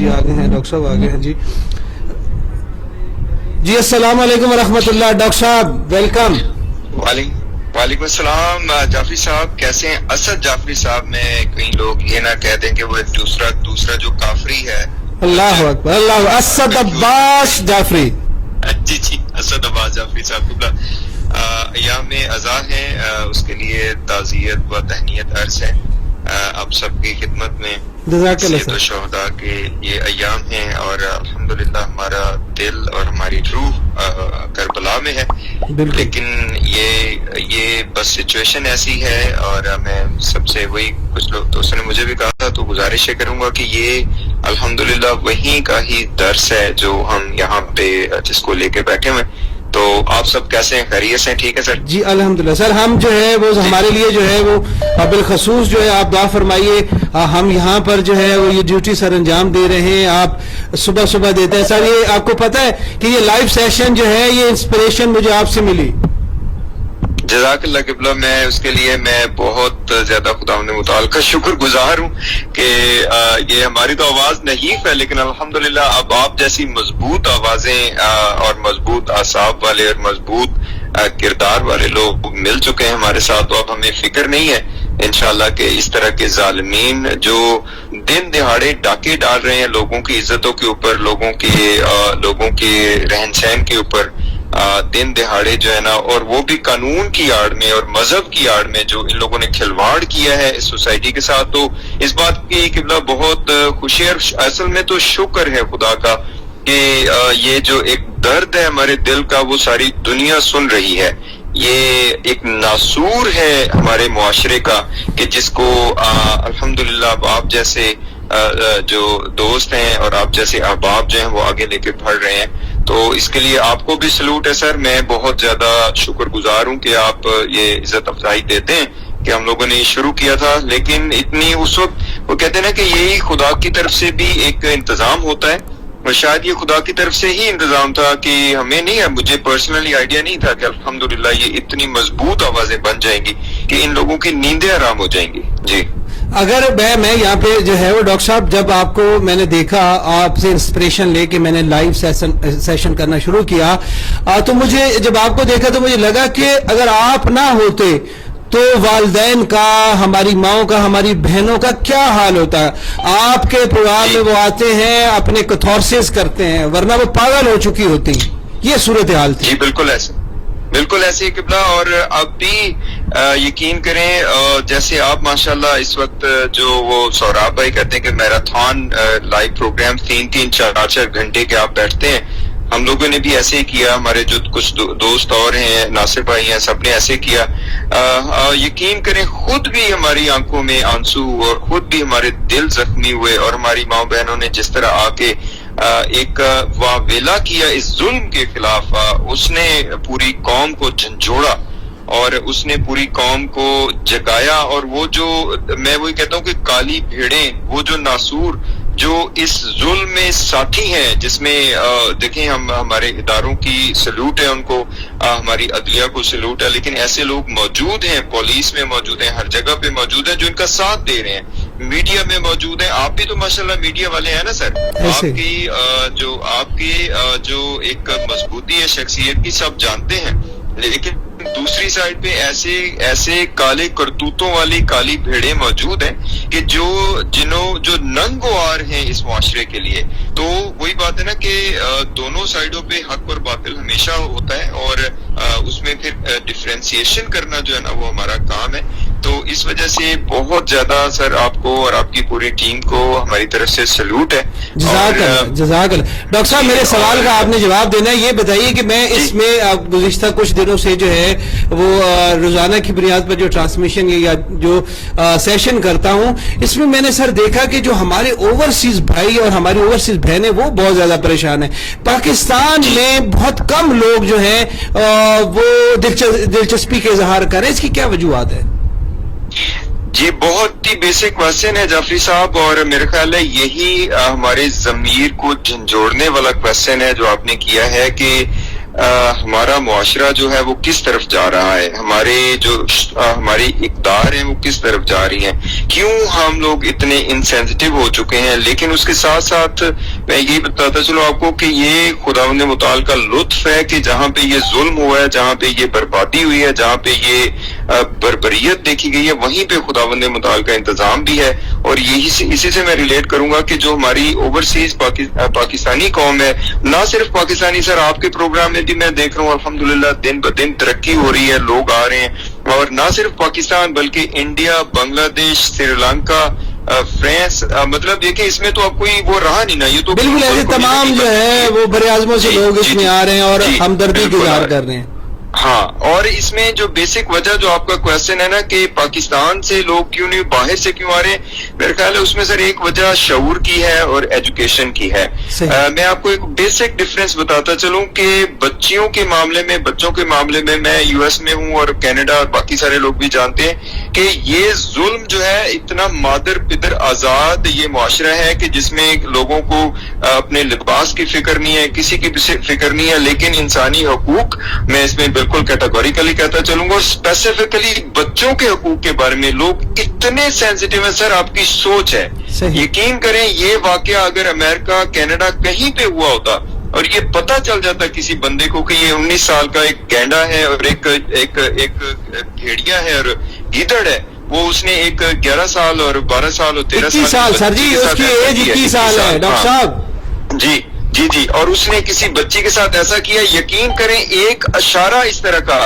जी आ गए हैं, डॉक्टर साहब आ गए हैं जी। जी अस्सलाम वालेकुम वरहमतुल्लाह। डॉक्टर साहब वेलकम। वालेकुम अस्सलाम। जाफरी साहब कैसे हैं? असद जाफरी साहब में कई लोग ये ना कह दें कि वो एक दूसरा जो काफरी है। अल्लाह अकबर, अल्लाह। असद अब्बास जाफरी। जी जी, असद अब्बास जाफरी साहब अय्याम में अज़ा है, उसके लिए ताज़ियत व तहनीयत अर्ज़ है आप सबकी खिदमत में। तो शोहदा के ये अय्याम हैं और अल्हम्दुलिल्लाह हमारा दिल और हमारी रूह करबला में है, लेकिन ये बस सिचुएशन ऐसी है। और मैं सबसे वही कुछ लोग दोस्तों ने मुझे भी कहा था, तो गुजारिश ये करूंगा कि ये अल्हम्दुलिल्लाह वहीं का ही दर्स है जो हम यहाँ पे जिसको लेके बैठे हुए। तो आप सब कैसे हैं? खैरियत से? ठीक है सर जी अल्हम्दुलिल्लाह। सर हम जो है वो हमारे लिए जो है वो बिलखसूस जो है आप दुआ फरमाइए। हम यहाँ पर जो है वो ये ड्यूटी सर अंजाम दे रहे हैं, आप सुबह सुबह देते हैं। सर ये आपको पता है कि ये लाइव सेशन जो है ये इंस्पिरेशन मुझे आपसे मिली। जज़ाकल्लाह क़िबला। मैं उसके लिए मैं बहुत ज्यादा खुदावंद मुताल का शुक्रगुजार हूँ कि ये हमारी तो आवाज नहीं है, लेकिन अल्हम्दुलिल्लाह अब आप जैसी मजबूत आवाजें और मजबूत आसाब वाले और मजबूत किरदार वाले लोग मिल चुके हैं हमारे साथ। तो अब हमें फिक्र नहीं है इंशाअल्लाह के इस तरह के जालिमीन जो दिन दिहाड़े डाके डाल रहे हैं लोगों की इज्जतों के ऊपर, लोगों के रहन सहन के ऊपर, दिन दिहाड़े जो है ना, और वो भी कानून की आड़ में और मजहब की आड़ में जो इन लोगों ने खिलवाड़ किया है इस सोसाइटी के साथ। तो इस बात की किबला बहुत खुशी है, असल में तो शुक्र है खुदा का कि ये जो एक दर्द है हमारे दिल का वो सारी दुनिया सुन रही है। ये एक नासूर है हमारे मुआशरे का कि जिसको अल्हम्दुलिल्लाह आप जैसे जो दोस्त हैं और आप जैसे अहबाब जो हैं वो आगे लेके बढ़ रहे हैं। तो इसके लिए आपको भी सलूट है सर। मैं बहुत ज्यादा शुक्रगुजार हूँ कि आप ये इज्जत अफजाई देते हैं कि हम लोगों ने ये शुरू किया था, लेकिन इतनी उस वक्त वो कहते हैं ना कि यही खुदा की तरफ से भी एक इंतजाम होता है, और शायद ये खुदा की तरफ से ही इंतजाम था कि हमें नहीं है, मुझे पर्सनली आइडिया नहीं था कि अल्हम्दुलिल्लाह ये इतनी मजबूत आवाजें बन जाएंगी कि इन लोगों की नींदें आराम हो जाएंगी। जी अगर मैं यहाँ पे जो है वो डॉक्टर साहब जब आपको मैंने देखा, आपसे इंस्पिरेशन लेके मैंने लाइव सेशन करना शुरू किया, तो मुझे जब आपको देखा तो मुझे लगा कि अगर आप ना होते तो वालिदैन का, हमारी माओं का, हमारी बहनों का क्या हाल होता है। आपके प्रोग्राम में वो आते हैं, अपने कैथारसिस करते हैं, वरना वो पागल हो चुकी होती। ये सूरत हाल थी। जी बिल्कुल ऐसे ही किबला। और अब भी यकीन करें जैसे आप माशाल्लाह इस वक्त जो वो सौराब भाई कहते हैं कि मैराथन लाइव प्रोग्राम 3-3, 4-4 घंटे के आप बैठते हैं, हम लोगों ने भी ऐसे ही किया। हमारे जो कुछ दोस्त और हैं, नासिर भाई हैं, सबने ऐसे किया। यकीन करें खुद भी हमारी आंखों में आंसू और खुद भी हमारे दिल जख्मी हुए, और हमारी माँ बहनों ने जिस तरह आके एक वावेला किया इस जुल्म के खिलाफ, उसने पूरी कौम को झंझोड़ा और उसने पूरी कौम को जगाया। और वो जो मैं वही कहता हूँ कि काली भेड़ें, वो जो नासूर जो इस जुल्म में साथी हैं, जिसमें देखें हम हमारे इदारों की सल्यूट है उनको, हमारी अदलिया को सल्यूट है, लेकिन ऐसे लोग मौजूद हैं, पुलिस में मौजूद हैं, हर जगह पे मौजूद हैं जो इनका साथ दे रहे हैं, मीडिया में मौजूद हैं। आप भी तो माशाल्लाह मीडिया वाले हैं ना सर। आपकी जो एक मजबूती है शख्सियत की सब जानते हैं, लेकिन दूसरी साइड पे ऐसे काले करतूतों वाली काली भेड़ें मौजूद हैं कि जो नंगोआर हैं इस मुआशरे के लिए। तो वही बात है ना कि दोनों साइडों पे हक और बातिल हमेशा होता है, और उसमें फिर डिफरेंशिएशन करना जो है ना वो हमारा काम है। तो इस वजह से बहुत ज्यादा सर आपको और आपकी पूरी टीम को हमारी तरफ से सल्यूट है। जज़ाकल्लाह। डॉक्टर साहब मेरे सवाल का आपने जवाब देना है। ये बताइए कि मैं इसमें गुज़िश्ता कुछ दिनों से जो है वो रोजाना की बुनियाद पर जो ट्रांसमिशन या जो सेशन करता हूँ, इसमें मैंने सर देखा कि जो हमारे ओवरसीज भाई और हमारी ओवरसीज बहनें वो बहुत ज्यादा परेशान है। पाकिस्तान में बहुत कम लोग जो हैं वो दिलचस्पी के इजहार करें, इसकी क्या वजूहत है? जी बहुत ही बेसिक क्वेश्चन है जाफरी साहब, और मेरे ख्याल है यही हमारे ज़मीर को झंझोड़ने वाला क्वेश्चन है जो आपने किया है कि ہمارا معاشرہ جو ہے وہ کس طرف جا رہا ہے، ہماری اقدار ہیں وہ کس طرف جا رہی ہیں، کیوں ہم لوگ اتنے انسینسٹیو ہو چکے ہیں. لیکن اس کے ساتھ ساتھ میں یہ بتاتا چلوں آپ کو کہ یہ خداوند متعال کا لطف ہے کہ جہاں پہ یہ ظلم ہوا ہے، جہاں پہ یہ بربادی ہوئی ہے، جہاں پہ یہ بربریت دیکھی گئی ہے، وہیں پہ خداوند متعال کا انتظام بھی ہے. اور اسی سے میں ریلیٹ کروں گا کہ جو ہماری اوورسیز پاکستانی قوم ہے، نہ صرف پاکستانی، سر آپ کے پروگرام میں بھی میں دیکھ رہا ہوں الحمدللہ دن بدن ترقی ہو رہی ہے، لوگ آ رہے ہیں، اور نہ صرف پاکستان بلکہ انڈیا، بنگلہ دیش، سری لنکا، فرانس، مطلب دیکھیں اس میں تو اب کوئی وہ رہا نہیں نا، یہ تو بالکل ایسے تمام جو ہے وہ بر اعظموں سے لوگ اس میں آ رہے ہیں اور ہمدردی کا اظہار کر رہے ہیں. ہاں، اور اس میں جو بیسک وجہ جو آپ کا کویسچن ہے نا کہ پاکستان سے لوگ کیوں نہیں، باہر سے کیوں آ رہے ہیں، میرے خیال ہے اس میں سر ایک وجہ شعور کی ہے اور ایجوکیشن کی ہے. میں آپ کو ایک بیسک ڈفرنس بتاتا چلوں کہ بچوں کے معاملے میں یو ایس میں ہوں اور کینیڈا اور باقی سارے لوگ بھی جانتے ہیں کہ یہ ظلم جو ہے اتنا مادر پدر آزاد یہ معاشرہ ہے کہ جس میں لوگوں کو اپنے لباس کی فکر نہیں ہے، کسی کی فکر نہیں ہے، لیکن انسانی حقوق میں اس میں بالکل کیٹاگوریکلی کہتا چلوں گا، اور اسپیسیفکلی بچوں کے حقوق کے بارے میں لوگ اتنے سینسٹیو ہیں. سر آپ کی سوچ ہے، یقین کریں یہ واقعہ اگر امریکہ، کینیڈا کہیں پہ ہوا ہوتا اور یہ پتہ چل جاتا کسی بندے کو کہ یہ 19 سال کا ایک گینڈا ہے اور ایک بھیڑیا ہے اور گیدڑ ہے، وہ اس نے ایک 11 سال اور 12 سال اور 13 سال سر جی اس کی ایج 21 سال ہے ڈاکٹر صاحب. جی اور اس نے کسی بچی کے ساتھ ایسا کیا، یقین کریں ایک اشارہ اس طرح کا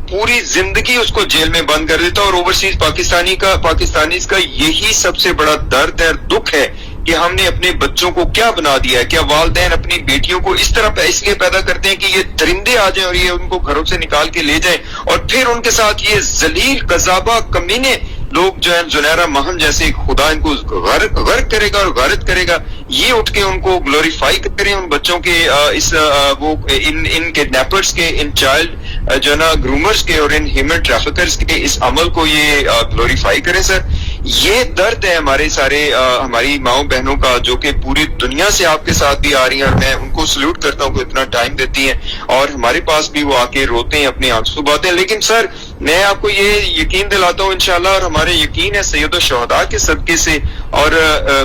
پوری زندگی اس کو جیل میں بند کر دیتا. اور اوورسیز پاکستانیز کا یہی سب سے بڑا درد ہے، دکھ ہے کہ ہم نے اپنے بچوں کو کیا بنا دیا ہے. کیا والدین اپنی بیٹیوں کو اس طرح اس لیے پیدا کرتے ہیں کہ یہ درندے آ جائیں اور یہ ان کو گھروں سے نکال کے لے جائیں، اور پھر ان کے ساتھ یہ ذلیل قذابہ کمینے لوگ جو ہیں زنیرہ مہم جیسے خدا ان کو غرق کرے گا اور غارت کرے گا، یہ اٹھ کے ان کو گلوریفائی کریں، ان بچوں کے ان کڈنیپرز کے، ان چائلڈ جو ہے نا گرومرز کے اور ان ہیومن ٹریفکرز کے اس عمل کو یہ گلوریفائی کریں. سر یہ درد ہے ہماری ماؤں بہنوں کا جو کہ پوری دنیا سے آپ کے ساتھ بھی آ رہی ہیں، اور میں ان کو سلیوٹ کرتا ہوں کہ اتنا ٹائم دیتی ہیں اور ہمارے پاس بھی وہ آ کے روتے ہیں، اپنی آنسو بہاتے ہیں. لیکن سر میں آپ کو یہ یقین دلاتا ہوں انشاءاللہ، اور ہمارے یقین ہے سید الشہداء کے صدقے سے اور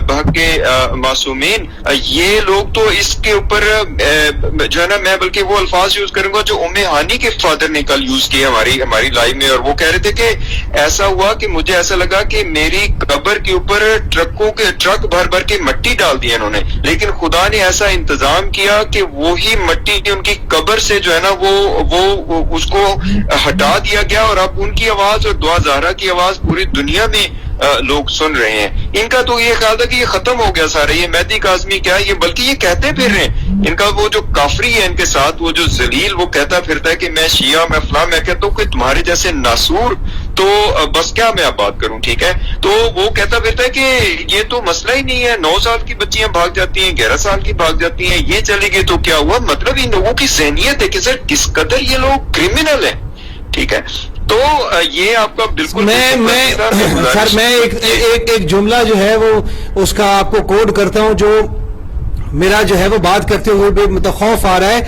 بحق کے معصومین، یہ لوگ تو اس کے اوپر جو ہے نا، میں بلکہ وہ الفاظ یوز کروں گا جو ام ہانی کے فادر نے کل یوز کیے ہماری لائف میں، اور وہ کہہ رہے تھے کہ ایسا ہوا کہ مجھے ایسا لگا کہ میری قبر کے اوپر ٹرک بھر بھر کے مٹی ڈال دی انہوں نے، لیکن خدا نے ایسا انتظام کیا کہ وہی مٹی ان کی قبر سے جو ہے نا وہ اس کو ہٹا دیا گیا، اور اب ان کی آواز اور دعا زہرا کی آواز پوری دنیا میں لوگ سن رہے ہیں. ان کا تو یہ خیال تھا کہ یہ ختم ہو گیا سارا، یہ مہدی کاظمی کیا ہے، یہ بلکہ یہ کہتے پھر رہے ہیں، ان کا وہ جو کافری ہے ان کے ساتھ، وہ جو ذلیل، وہ کہتا پھرتا ہے کہ میں شیعہ، میں فلاں، میں کہتا ہوں کہ تمہارے جیسے ناسور تو بس کیا میں اب بات کروں، ٹھیک ہے. تو وہ کہتا پھرتا ہے کہ یہ تو مسئلہ ہی نہیں ہے، 9 سال کی بچیاں بھاگ جاتی ہیں، 11 سال کی بھاگ جاتی ہیں، یہ چلی گئی تو کیا ہوا. مطلب ان لوگوں کی ذہنیت ہے کہ سر کس قدر یہ لوگ کرمنل ہیں، ٹھیک ہے. تو یہ آپ کا بالکل سر میں ایک جملہ جو ہے وہ اس کا آپ کو کوڈ کرتا ہوں، جو میرا جو ہے وہ بات کرتے ہوئے بھی متخوف آ رہا ہے.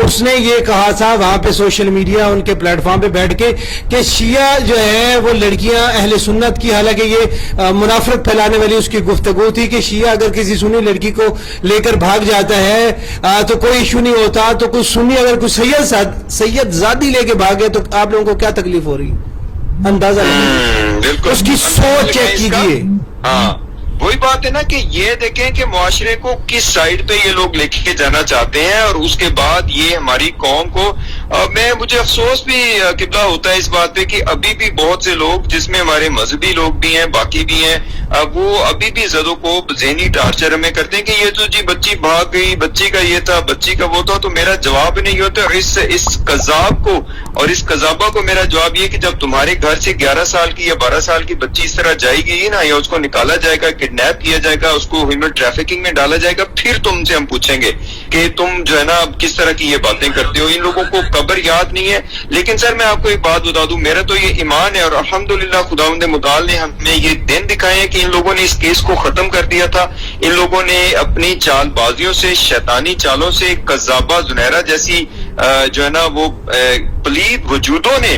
اس نے یہ کہا تھا وہاں پہ سوشل میڈیا ان کے پلیٹ فارم پہ بیٹھ کے کہ شیعہ جو ہے وہ لڑکیاں اہل سنت کی، حالانکہ یہ منافرت پھیلانے والی اس کی گفتگو تھی کہ شیعہ اگر کسی سنی لڑکی کو لے کر بھاگ جاتا ہے تو کوئی ایشو نہیں ہوتا، تو کوئی سنی اگر کوئی سید زادی لے کے بھاگے تو آپ لوگوں کو کیا تکلیف ہو رہی ہے، اندازہ لگیے، اس کی سوچ چیک کیجیے. ہاں وہی بات ہے نا کہ یہ دیکھیں کہ معاشرے کو کس سائڈ پہ یہ لوگ لے کے جانا چاہتے ہیں، اور اس کے بعد یہ ہماری قوم کو مجھے افسوس بھی قبلہ ہوتا ہے اس بات پہ کہ ابھی بھی بہت سے لوگ جس میں ہمارے مذہبی لوگ بھی ہیں، باقی بھی ہیں، وہ ابھی بھی زدوں کو ذہنی ٹارچر ہمیں کرتے ہیں کہ یہ تو جی بچی بھاگ گئی، بچی کا یہ تھا، بچی کا وہ تھا. تو میرا جواب نہیں ہوتا، اور اس قذاب کو اور اس قذابہ کو میرا جواب یہ کہ جب تمہارے گھر سے 11 سال کی یا 12 سال کی بچی اس طرح جائے گی نا، یا اس کو نکالا جائے گا، کڈنیپ کیا جائے گا، اس کو ہیومن ٹریفکنگ میں ڈالا جائے گا، پھر تم سے ہم پوچھیں گے کہ تم جو ہے نا کس طرح کی یہ باتیں کرتے ہو. ان لوگوں کو قبر یاد نہیں ہے. لیکن سر میں آپ کو ایک بات بتا دوں، میرا تو یہ ایمان ہے، اور الحمدللہ خداوند متعال نے ہمیں یہ دن دکھائے ہیں کہ ان لوگوں نے اس کیس کو ختم کر دیا تھا. ان لوگوں نے اپنی چال بازیوں سے، شیطانی چالوں سے، قذابہ زنیرہ جیسی जो है ना वो पलीद वजूदों ने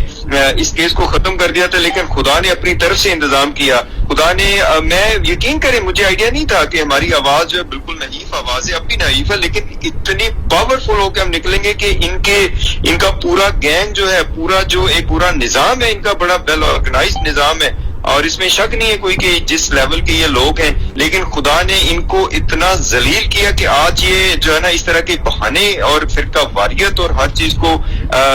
इस केस को खत्म कर दिया था, लेकिन खुदा ने अपनी तरफ से इंतजाम किया। खुदा ने मैं यकीन करें मुझे आइडिया नहीं था कि हमारी आवाज जो है बिल्कुल नहीफ आवाज है, अब भी नहीफ है, लेकिन इतनी पावरफुल होकर हम निकलेंगे कि इनका पूरा गैंग जो है, पूरा जो एक पूरा निजाम है इनका, बड़ा वेल ऑर्गेनाइज्ड निजाम है, और इसमें शक नहीं है कोई कि जिस लेवल के ये लोग हैं, लेकिन खुदा ने इनको इतना जलील किया कि आज ये जो है ना इस तरह के बहाने और फिरका वारियत और हर चीज को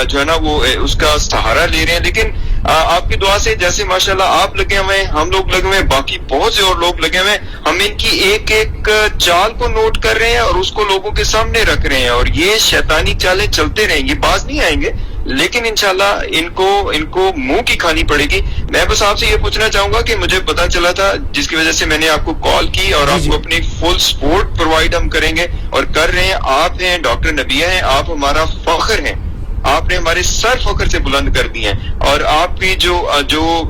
जो है ना वो उसका सहारा ले रहे हैं। लेकिन आपकी दुआ से जैसे माशाल्लाह आप लगे हुए हैं, हम लोग लगे हुए हैं, बाकी बहुत से और लोग लगे हुए हैं, हम इनकी एक एक चाल को नोट कर रहे हैं और उसको लोगों के सामने रख रहे हैं, और ये शैतानी चालें चलते रहेंगी, बाज नहीं आएंगे, लेकिन इंशाल्लाह इनको मुंह की खानी पड़ेगी। मैं बस आपसे ये पूछना चाहूंगा कि मुझे पता चला था, जिसकी वजह से मैंने आपको कॉल की, और आपको अपनी फुल सपोर्ट प्रोवाइड हम करेंगे और कर रहे हैं। आप हैं डॉक्टर नबिया हैं, आप हमारा फख्र हैं, आपने हमारे सर फख्र से बुलंद कर दिए हैं, और आपकी जो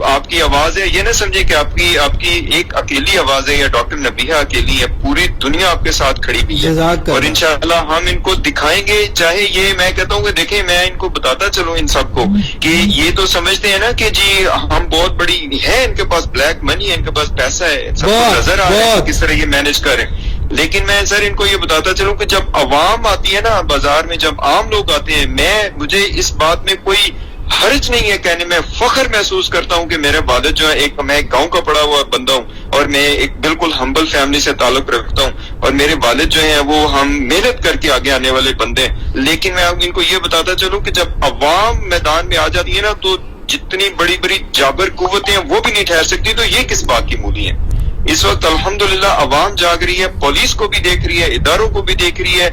आपकी आवाज है, ये ना समझे कि आपकी एक अकेली आवाज है या डॉक्टर नबिया अकेली है, पूरी दुनिया आपके साथ खड़ी हुई है, और इंशाअल्लाह हम इनको दिखाएंगे। चाहे ये मैं कहता हूँ कि देखें, मैं इनको बताता चलूं इन सबको कि ये तो समझते हैं ना कि जी हम बहुत बड़ी है, इनके पास ब्लैक मनी है, इनके पास पैसा है, सबको नजर आ रहा है किस तरह ये मैनेज करें, लेकिन मैं सर इनको ये बताता चलूं कि जब अवाम आती है ना बाजार में, जब आम लोग आते हैं, मुझे इस बात में कोई हर्ज नहीं है कहने में, फख्र महसूस करता हूं कि मेरे वालिद जो है, मैं एक गांव का पड़ा हुआ बंदा हूं, और मैं एक बिल्कुल हम्बल फैमिली से ताल्लुक रखता हूं, और मेरे वालिद जो हैं वो हम मेहनत करके आगे आने वाले बंदे हैं। लेकिन मैं इनको ये बताता चलूं कि जब अवाम मैदान में आ जाती है ना, तो जितनी बड़ी बड़ी जाबर कुव्वतें हैं वो भी नहीं ठहर सकती, तो ये किस बात की मूली है। इस वक्त अल्हम्दुलिल्लाह अवाम जाग रही है, पुलिस को भी देख रही है, इदारों को भी देख रही है,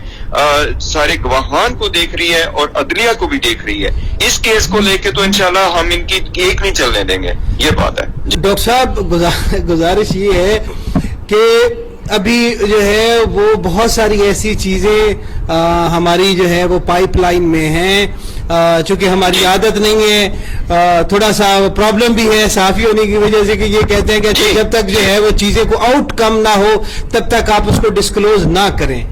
सारे गवाहान को देख रही है, और अदलिया को भी देख रही है। इस केस को लेके तो इंशाल्लाह हम इनकी एक नहीं चलने देंगे, ये बात है। डॉक्टर साहब गुजारिश ये है कि अभी जो है वो बहुत सारी ऐसी चीजें हमारी जो है वो पाइपलाइन में हैं, चूंकि हमारी आदत नहीं है, थोड़ा सा प्रॉब्लम भी है साफी होने की वजह से, कि ये कहते हैं कि जब तक जो है वो चीजें को आउटकम ना हो तब तक आप उसको डिस्क्लोज ना करें,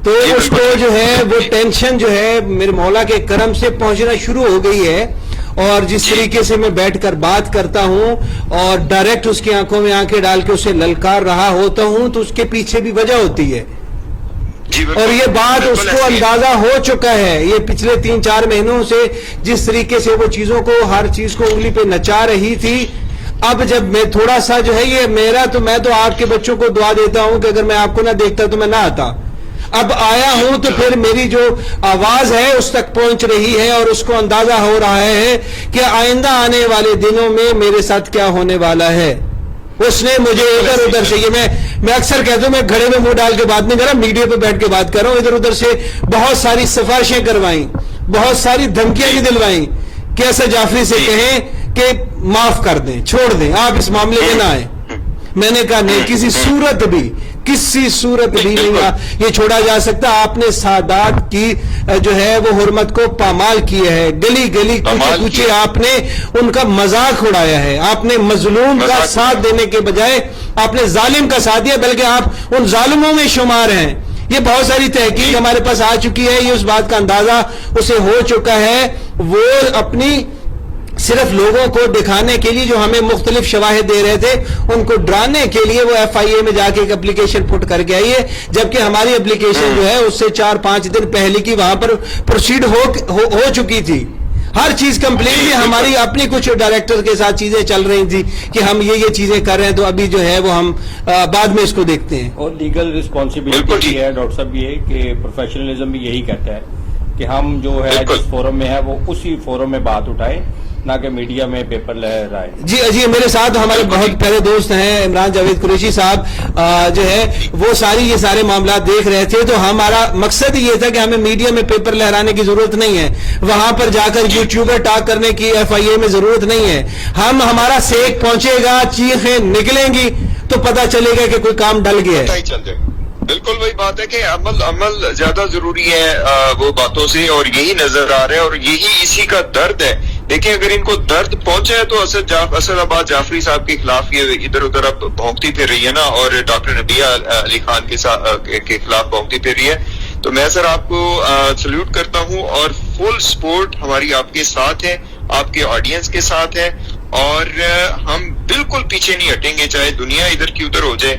तो उसको जो है वो टेंशन जो है मेरे मौला के करम से पहुंचना शुरू हो गई है। और जिस तरीके से मैं बैठकर बात करता हूं और डायरेक्ट उसकी आंखों में आंखें डाल के उसे ललकार रहा होता हूं, तो उसके पीछे भी वजह होती है, और ये बात उसको अंदाजा हो चुका है। ये पिछले 3-4 महीनों से जिस तरीके से वो चीजों को, हर चीज को उंगली पे नचा रही थी, अब जब मैं थोड़ा सा जो है ये मेरा, तो मैं तो आपके बच्चों को दुआ देता हूं कि अगर मैं आपको ना देखता तो मैं ना आता, अब आया हूं तो फिर मेरी जो आवाज है उस तक पहुंच रही है, और उसको अंदाजा हो रहा है कि आइंदा आने वाले दिनों में मेरे साथ क्या होने वाला है। उसने मुझे इधर उधर से, ये मैं अक्सर कहता हूं, मैं घड़े में मुंह डाल के बात नहीं कर रहा, मीडिया पे बैठ के बात कर रहा हूं, इधर उधर से बहुत सारी सिफारिशें करवाई, बहुत सारी धमकियां भी दिलवाई कि ऐसा जाफरी से कहें कि माफ कर दें, छोड़ दें, आप इस मामले में ना आए। मैंने कहा नहीं, किसी सूरत भी नहीं ये छोड़ा जा सकता। आपने सादात की जो है वो हुर्मत को पामाल किया है, गली गली पूछे आपने उनका मजाक उड़ाया है, आपने मजलूम का साथ देने के बजाय आपने जालिम का साथ दिया, बल्कि आप उन जालिमों में शुमार हैं। ये बहुत सारी तहकीक हमारे पास आ चुकी है, ये उस बात का अंदाजा उसे हो चुका है। वो अपनी सिर्फ लोगों को दिखाने के लिए जो हमें मुख्तलिफ शवाहिद दे रहे थे, उनको डराने के लिए वो FIA में जाके एक एप्लीकेशन पुट करके आई है, जबकि हमारी एप्लीकेशन जो है उससे 4-5 दिन पहले की वहां पर प्रोसीड हो चुकी थी। हर चीज कंप्लीट है, हमारी अपनी कुछ डायरेक्टर के साथ चीजें चल रही थी कि हम ये चीजें कर रहे हैं, तो अभी जो है वो हम बाद में इसको देखते हैं। और लीगल रिस्पॉन्सिबिलिटी है डॉक्टर साहब ये कि प्रोफेशनलिज्म भी यही कहता है कि हम जो है जिस फोरम में है वो उसी फोरम में बात उठाएं, ना कि मीडिया में पेपर लहराए। जी मेरे साथ हमारे बहुत प्यारे दोस्त हैं इमरान जावेद कुरैशी साहब, जो है वो ये सारे मामला देख रहे थे, तो हमारा मकसद ये था कि हमें मीडिया में पेपर लहराने की जरूरत नहीं है, वहां पर जाकर यूट्यूबर टॉक करने की FIA में जरूरत नहीं है। हमारा सेक पहुंचेगा, चीखें निकलेंगी तो पता चलेगा कि कोई काम डल गया है। बिल्कुल वही बात है कि अमल ज्यादा जरूरी है वो बातों से, और यही नजर आ रहा है, और यही इसी का दर्द है। देखिए अगर इनको दर्द पहुंचा है तो असदाबाद जाफरी साहब के खिलाफ ये इधर उधर अब भौंकती फिर रही है ना, और डॉक्टर नबिया अली खान के खिलाफ भौंकती फिर रही है, تو میں سر آپ کو سلیوٹ کرتا ہوں اور فل سپورٹ ہماری آپ کے ساتھ ہے, آپ کے آڈینس کے ساتھ ہے, اور ہم بالکل پیچھے نہیں ہٹیں گے چاہے دنیا ادھر کی ادھر ہو جائے.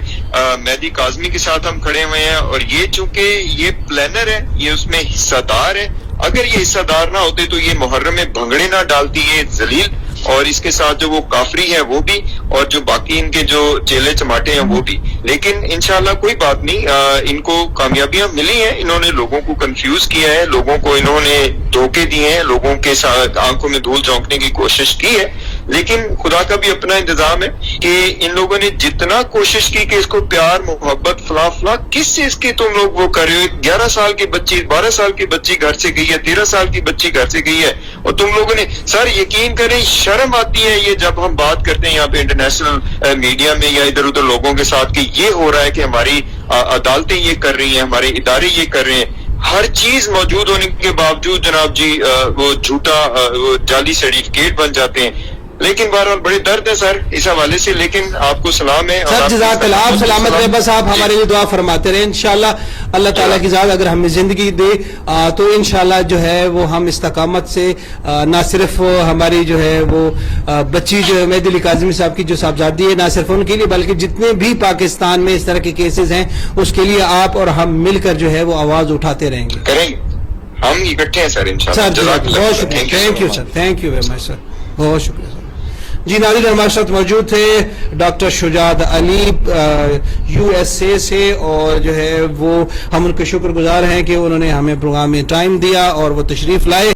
مہدی کاظمی کے ساتھ ہم کھڑے ہوئے ہیں, اور یہ چونکہ یہ پلانر ہے, یہ اس میں حصہ دار ہے. اگر یہ حصہ دار نہ ہوتے تو یہ محرم میں بھنگڑے نہ ڈالتی یہ ذلیل, اور اس کے ساتھ جو وہ کافری ہے وہ بھی, اور جو باقی ان کے جو چیلے چماٹے ہیں وہ بھی. لیکن انشاءاللہ کوئی بات نہیں, ان کو کامیابیاں ملی ہیں, انہوں نے لوگوں کو کنفیوز کیا ہے, لوگوں کو انہوں نے دھوکے دیے ہیں, لوگوں کے ساتھ آنکھوں میں دھول جھونکنے کی کوشش کی ہے. لیکن خدا کا بھی اپنا انتظام ہے کہ ان لوگوں نے جتنا کوشش کی کہ اس کو پیار محبت فلاں فلاں, کس چیز کی تم لوگ وہ کر رہے ہو. 11 سال کی بچی, 12 سال کی بچی گھر سے گئی ہے, 13 سال کی بچی گھر سے گئی ہے, اور تم لوگوں نے سر یقین کریں شرم آتی ہے یہ جب ہم بات کرتے ہیں یہاں پہ انٹرنیشنل میڈیا میں یا ادھر ادھر لوگوں کے ساتھ کہ یہ ہو رہا ہے کہ ہماری عدالتیں یہ کر رہی ہیں, ہمارے ادارے یہ کر رہے ہیں. ہر چیز موجود ہونے کے باوجود جناب جی وہ جھوٹا وہ جعلی سرٹیفکیٹ بن جاتے ہیں. لیکن بہرحال بڑے درد ہے سر اس حوالے سے, لیکن آپ کو سلام ہے. سر جزاک اللہ, آپ سلامت رہے, بس آپ ہمارے لیے دعا فرماتے رہے. انشاءاللہ اللہ تعالیٰ کی ذات اگر ہمیں زندگی دے تو انشاءاللہ جو ہے وہ ہم استقامت سے نہ صرف ہماری جو ہے وہ بچی جو مہدی علی کاظمی صاحب کی جو صاحبزادی ہے, نہ صرف ان کے لیے بلکہ جتنے بھی پاکستان میں اس طرح کے کیسز ہیں اس کے لیے آپ اور ہم مل کر جو ہے وہ آواز اٹھاتے رہیں گے, کریں گے ہم اکٹھے ہیں سر انشاءاللہ. سر بہت شکریہ, thank you sir, thank you very much sir, بہت شکریہ سر. جی ناظرین, ہمارے ساتھ موجود تھے ڈاکٹر شجاعت علی USA سے, اور جو ہے وہ ہم ان کے شکر گزار ہیں کہ انہوں نے ہمیں پروگرام میں ٹائم دیا اور وہ تشریف لائے.